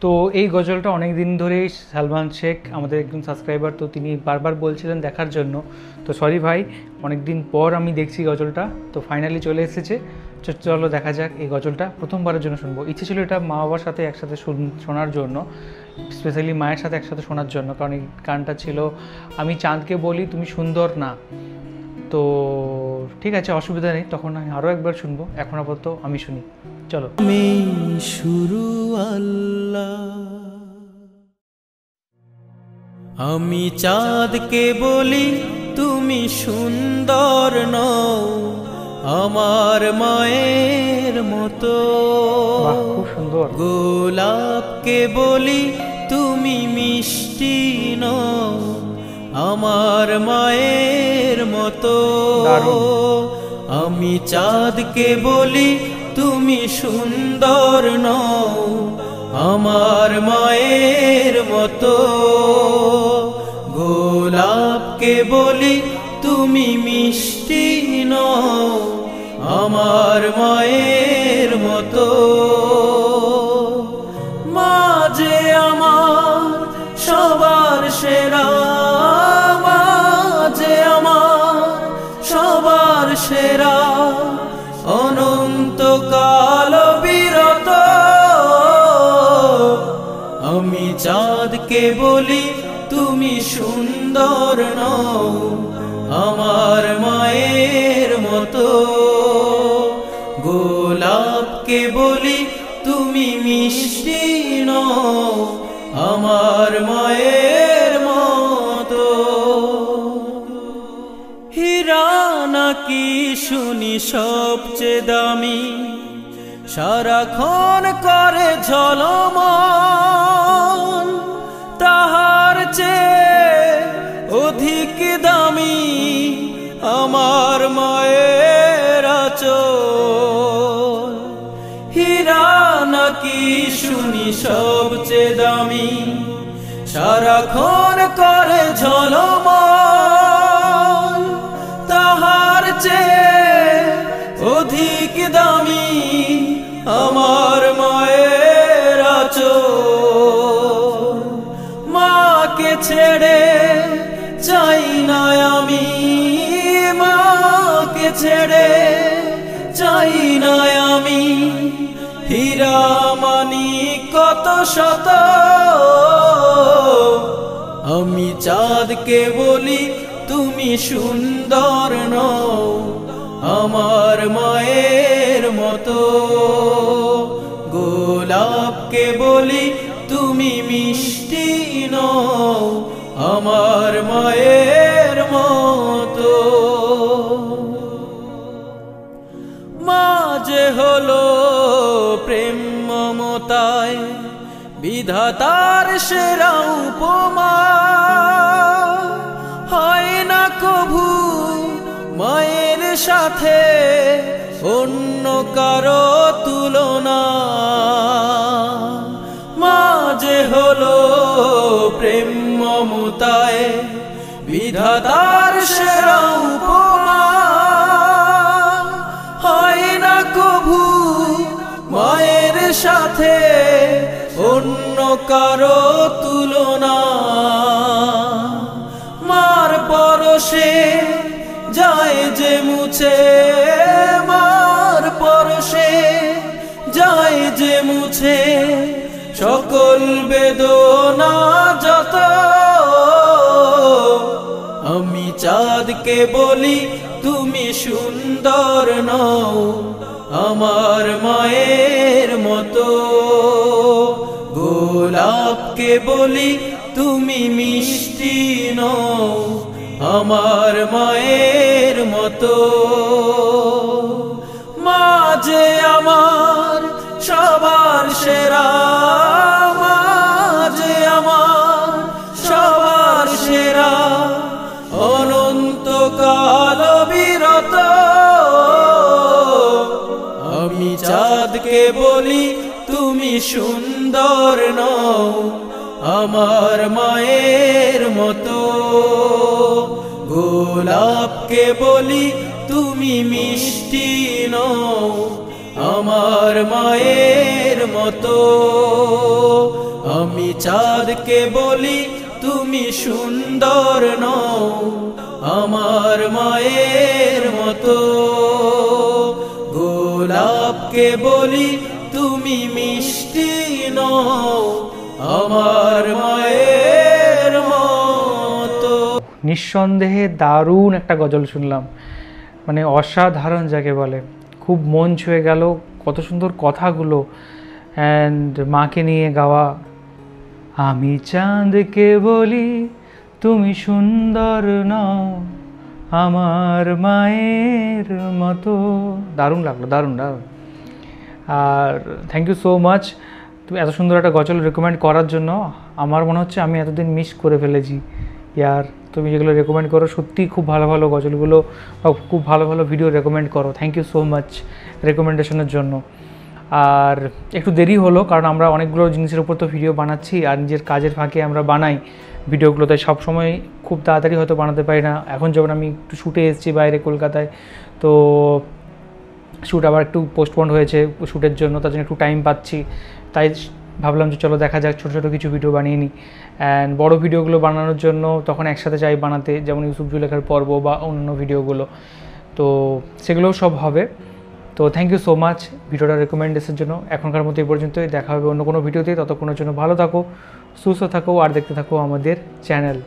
তো এই গজলটা অনেক দিন ধরেই সালমান শেখ আমাদের একজন সাবস্ক্রাইবার, তো তিনি বারবার বলছিলেন দেখার জন্য। তো সরি ভাই, অনেক দিন পর আমি দেখছি গজলটা, তো ফাইনালি চলে এসেছে। চলো দেখা যাক। এই গজলটা প্রথমবারের জন্য শুনবো। ইচ্ছে ছিল এটা মা বাবার সাথে একসাথে শোনার জন্য, স্পেশালি মায়ের সাথে একসাথে শোনার জন্য, কারণ এই গানটা ছিল আমি চাঁদকে বলি তুমি সুন্দর না। তো ঠিক আছে, অসুবিধা নেই, তখন আমি আরও একবার শুনবো। এখন আপাতত আমি শুনি, চলো। আমি শুরু আল্লাহ, আমি চাঁদকে বলি তুমি সুন্দর নও, আমার মায়ের মতো। খুব সুন্দর। গোলাপকে বলি তুমি মিষ্টি নও, আমার মায়ের মতো। আমি চাঁদকে বলি তুমি সুন্দর নও, আমার মায়ের মতো। গোলাপকে বলি তুমি মিষ্টি নও, আমার মায়ের মতো। মা যে আমার সবার সেরা, মা যে আমার সবার সেরা, অনন্তকাল বিরত। আমি চাঁদকে বলি তুমি সুন্দর নও, আমার মায়ের মতো। গোলাপকে বলি তুমি মিষ্টি নও, আমার মায়ের মতো। হীরা নাকি শুনি সবচেয়ে দামি, সারাক্ষণ করে ঝলমল, তাহার চেয়ে অধিক দামি আমার মায়ের আঁচল। হীরা নাকি শুনি সবচেয়ে দামি, সারাক্ষণ করে ঝলমল, তাহার চেয়ে অধিক দামি আমার মায়ের আঁচল। মাকে ছেড়ে চাই না আমি, মাকে ছেড়ে চাই না আমি, হীরা মানি কত শত। আমি চাঁদকে বলি তুমি সুন্দর নও, আমার মায়ের মতো। গোলাপকে বলি তুমি মিষ্টি নও, আমার মায়ের মতো। মা যে হলো প্রেম মমতায় বিধাতার সেরা উপমা, হয় না কভু মায়ের সাথে অন্য কারো তুলনা। মা যে হলো প্রেম মমতায় বিধাতার সেরা উপমা, হয় না কভু মায়ের সাথে অন্য কারো তুলনা। মার পরশে যায় যে মুছে, মার পরশে যায় যে মুছে সকল বেদনা যত। আমি চাঁদকে বলি তুমি সুন্দর নও, আমার মায়ের মতো। গোলাপকে বলি তুমি মিষ্টি নও, আমার মায়ের মতো। মা যে আমার সবার সেরা, মা যে আমার সবার সেরা, অনন্তকাল বিরত। আমি চাঁদকে বলি তুমি সুন্দর নও, আমার মায়ের মতো। গোলাপকে বলি তুমি মিষ্টি নও, আমার মায়ের মতো। আমি চাঁদকে বলি তুমি সুন্দর নও আমার মায়ের মতো, গোলাপকে বলি তুমি মিষ্টি নও আমার মায়ের মতো। নিঃসন্দেহে দারুণ একটা গজল শুনলাম, মানে অসাধারণ যাকে বলে, খুব মন ছুঁয়ে গেল, কত সুন্দর কথাগুলো, অ্যান্ড মাকে নিয়ে গাওয়া। আমি চাঁদকে বলি তুমি সুন্দর নও আমার মায়ের মতো। দারুণ লাগলো, দারুণ দারুণ। আর থ্যাংক ইউ সো মাচ তুমি এত সুন্দর একটা গজল রেকমেন্ড করার জন্য। আমার মনে হচ্ছে আমি এতদিন মিস করে ফেলেছি ইয়ার, তুমি যেগুলো রেকমেন্ড করো সত্যিই খুব ভালো ভালো গজলগুলো, খুব ভালো ভালো ভিডিও রেকমেন্ড করো। থ্যাংক ইউ সো মাচ রেকমেন্ডেশনের জন্য। আর একটু দেরি হলো কারণ আমরা অনেকগুলো জিনিসের উপর তো ভিডিও বানাচ্ছি আর নিজের কাজের ফাঁকে আমরা বানাই ভিডিওগুলো, তাই সবসময় খুব তাড়াতাড়ি হয়তো বানাতে পারি না। এখন যখন আমি একটু শ্যুটে এসেছি বাইরে কলকাতায়, তো শ্যুট আবার একটু পোস্টপন্ড হয়েছে শ্যুটের জন্য, তার জন্য একটু টাইম পাচ্ছি, তাই ভাবলাম যে চলো দেখা যাক ছোটো ছোটো কিছু ভিডিও বানিয়ে নিই। অ্যান্ড বড় ভিডিওগুলো বানানোর জন্য তখন একসাথে চাই বানাতে, যেমন ইউসুফ জুলেখার পর্ব বা অন্য ভিডিওগুলো, তো সেগুলোও সব হবে। তো থ্যাংক ইউ সো মাচ ভিডিওটা রেকমেন্ডেশনের জন্য। এখনকার মতো এই পর্যন্তই, দেখা হবে অন্য কোনো ভিডিওতে। ততক্ষণের জন্য ভালো থাকো, সুস্থ থাকো আর দেখতে থাকো আমাদের চ্যানেল।